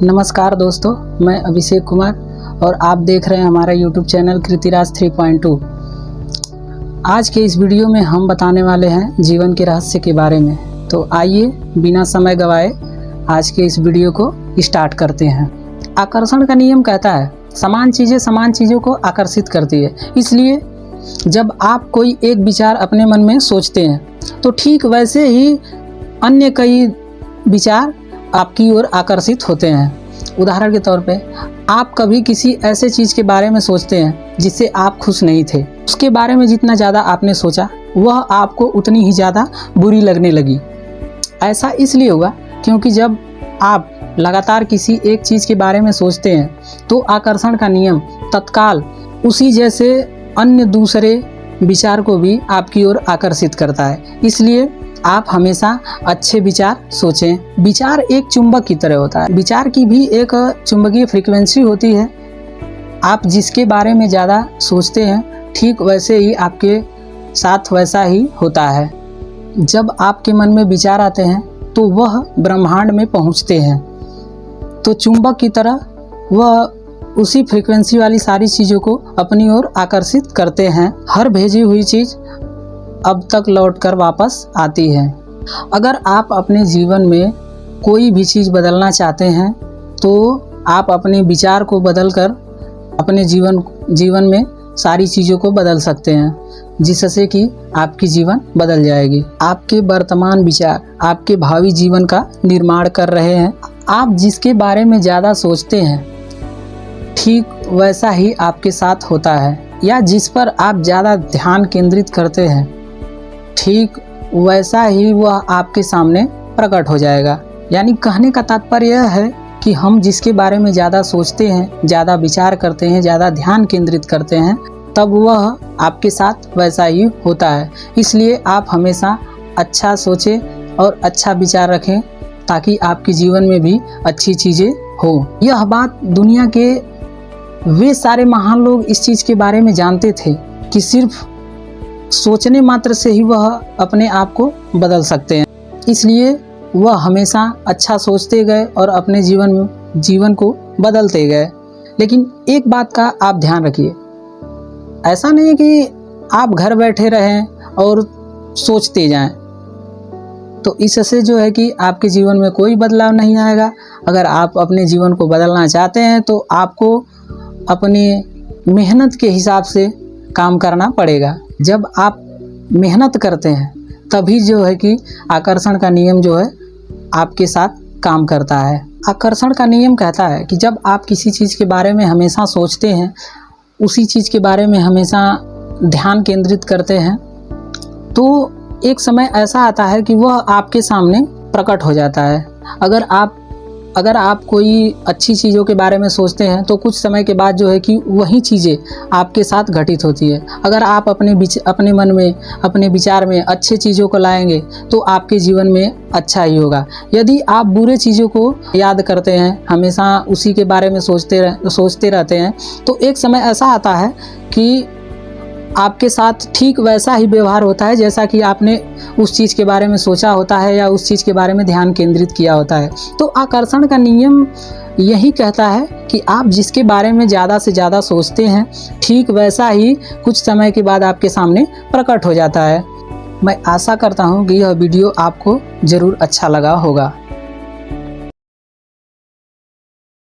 नमस्कार दोस्तों, मैं अभिषेक कुमार और आप देख रहे हैं हमारा YouTube चैनल कृतिराज 3.2। आज के इस वीडियो में हम बताने वाले हैं जीवन के रहस्य के बारे में। तो आइए बिना समय गवाए आज के इस वीडियो को स्टार्ट करते हैं। आकर्षण का नियम कहता है समान चीज़ें समान चीज़ों को आकर्षित करती है। इसलिए जब आप कोई एक विचार अपने मन में सोचते हैं तो ठीक वैसे ही अन्य कई विचार आपकी ओर आकर्षित होते हैं। उदाहरण के तौर पे आप कभी किसी ऐसे चीज़ के बारे में सोचते हैं जिससे आप खुश नहीं थे। उसके बारे में जितना ज़्यादा आपने सोचा वह आपको उतनी ही ज़्यादा बुरी लगने लगी। ऐसा इसलिए हुआ क्योंकि जब आप लगातार किसी एक चीज़ के बारे में सोचते हैं तो आकर्षण का नियम तत्काल उसी जैसे अन्य दूसरे विचार को भी आपकी ओर आकर्षित करता है। इसलिए आप हमेशा अच्छे विचार सोचें। विचार एक चुंबक की तरह होता है। विचार की भी एक चुंबकीय फ्रीक्वेंसी होती है। आप जिसके बारे में ज़्यादा सोचते हैं ठीक वैसे ही आपके साथ वैसा ही होता है। जब आपके मन में विचार आते हैं तो वह ब्रह्मांड में पहुंचते हैं। तो चुंबक की तरह वह उसी फ्रीक्वेंसी वाली सारी चीज़ों को अपनी ओर आकर्षित करते हैं। हर भेजी हुई चीज़ अब तक लौटकर वापस आती है। अगर आप अपने जीवन में कोई भी चीज़ बदलना चाहते हैं तो आप अपने विचार को बदलकर अपने जीवन में सारी चीज़ों को बदल सकते हैं, जिससे कि आपकी जीवन बदल जाएगी। आपके वर्तमान विचार आपके भावी जीवन का निर्माण कर रहे हैं। आप जिसके बारे में ज़्यादा सोचते हैं ठीक वैसा ही आपके साथ होता है, या जिस पर आप ज़्यादा ध्यान केंद्रित करते हैं ठीक वैसा ही वह आपके सामने प्रकट हो जाएगा। यानी कहने का तात्पर्य यह है कि हम जिसके बारे में ज़्यादा सोचते हैं, ज़्यादा विचार करते हैं, ज़्यादा ध्यान केंद्रित करते हैं, तब वह आपके साथ वैसा ही होता है। इसलिए आप हमेशा अच्छा सोचें और अच्छा विचार रखें ताकि आपके जीवन में भी अच्छी चीज़ें हो। यह बात दुनिया के वे सारे महान लोग इस चीज़ के बारे में जानते थे कि सिर्फ सोचने मात्र से ही वह अपने आप को बदल सकते हैं। इसलिए वह हमेशा अच्छा सोचते गए और अपने जीवन को बदलते गए। लेकिन एक बात का आप ध्यान रखिए, ऐसा नहीं है कि आप घर बैठे रहें और सोचते जाएं, तो इससे जो है कि आपके जीवन में कोई बदलाव नहीं आएगा। अगर आप अपने जीवन को बदलना चाहते हैं तो आपको अपनी मेहनत के हिसाब से काम करना पड़ेगा। जब आप मेहनत करते हैं तभी जो है कि आकर्षण का नियम जो है आपके साथ काम करता है। आकर्षण का नियम कहता है कि जब आप किसी चीज़ के बारे में हमेशा सोचते हैं, उसी चीज़ के बारे में हमेशा ध्यान केंद्रित करते हैं, तो एक समय ऐसा आता है कि वह आपके सामने प्रकट हो जाता है। अगर आप कोई अच्छी चीज़ों के बारे में सोचते हैं तो कुछ समय के बाद जो है कि वही चीज़ें आपके साथ घटित होती है। अगर आप अपने मन में, अपने विचार में अच्छे चीज़ों को लाएंगे तो आपके जीवन में अच्छा ही होगा। यदि आप बुरे चीज़ों को याद करते हैं, हमेशा उसी के बारे में सोचते रहते हैं, तो एक समय ऐसा आता है कि आपके साथ ठीक वैसा ही व्यवहार होता है जैसा कि आपने उस चीज़ के बारे में सोचा होता है या उस चीज़ के बारे में ध्यान केंद्रित किया होता है। तो आकर्षण का नियम यही कहता है कि आप जिसके बारे में ज़्यादा से ज़्यादा सोचते हैं ठीक वैसा ही कुछ समय के बाद आपके सामने प्रकट हो जाता है। मैं आशा करता हूँ कि यह वीडियो आपको ज़रूर अच्छा लगा होगा।